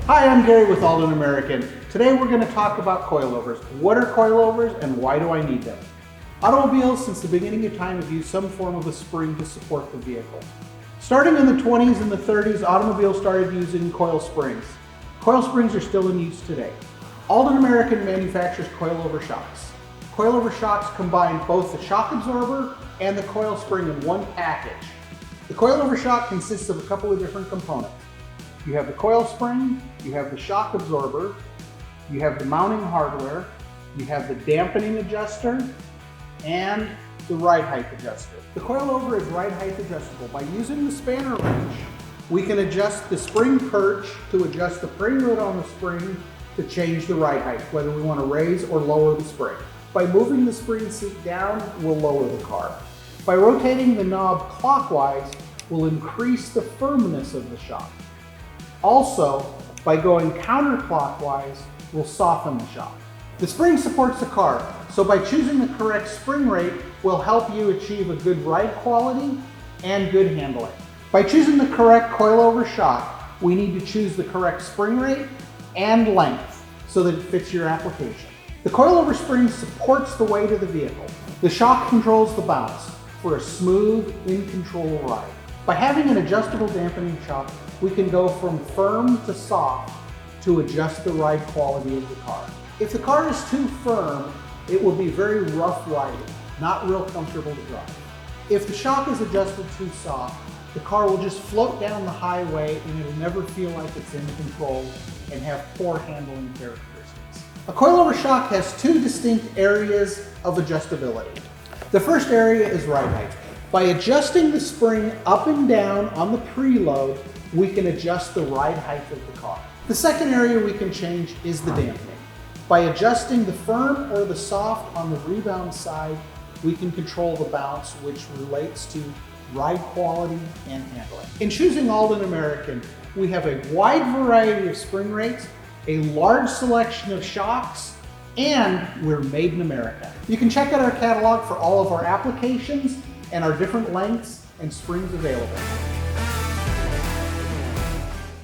Hi, I'm Gary with Aldan American. Today we're going to talk about coilovers. What are coilovers and why do I need them? Automobiles since the beginning of time have used some form of a spring to support the vehicle. Starting in the 20s and the 30s, automobiles started using coil springs. Coil springs are still in use today. Aldan American manufactures coilover shocks. Coilover shocks combine both the shock absorber and the coil spring in one package. The coilover shock consists of a couple of different components. You have the coil spring, you have the shock absorber, you have the mounting hardware, you have the dampening adjuster, and the ride height adjuster. The coilover is ride height adjustable. By using the spanner wrench, we can adjust the spring perch to adjust the preload on the spring to change the ride height, whether we want to raise or lower the spring. By moving the spring seat down, we'll lower the car. By rotating the knob clockwise, we'll increase the firmness of the shock. Also, by going counterclockwise, we'll soften the shock. The spring supports the car, so by choosing the correct spring rate will help you achieve a good ride quality and good handling. By choosing the correct coilover shock, we need to choose the correct spring rate and length so that it fits your application. The coilover spring supports the weight of the vehicle. The shock controls the bounce for a smooth, in-control ride. By having an adjustable dampening shock, we can go from firm to soft to adjust the ride quality of the car. If the car is too firm, it will be very rough riding, not real comfortable to drive. If the shock is adjusted too soft, the car will just float down the highway and it'll never feel like it's in control and have poor handling characteristics. A coilover shock has two distinct areas of adjustability. The first area is ride height. By adjusting the spring up and down on the preload, we can adjust the ride height of the car. The second area we can change is the dampening. By adjusting the firm or the soft on the rebound side, we can control the bounce, which relates to ride quality and handling. In choosing Aldan American, we have a wide variety of spring rates, a large selection of shocks, and we're made in America. You can check out our catalog for all of our applications and our different lengths and springs available.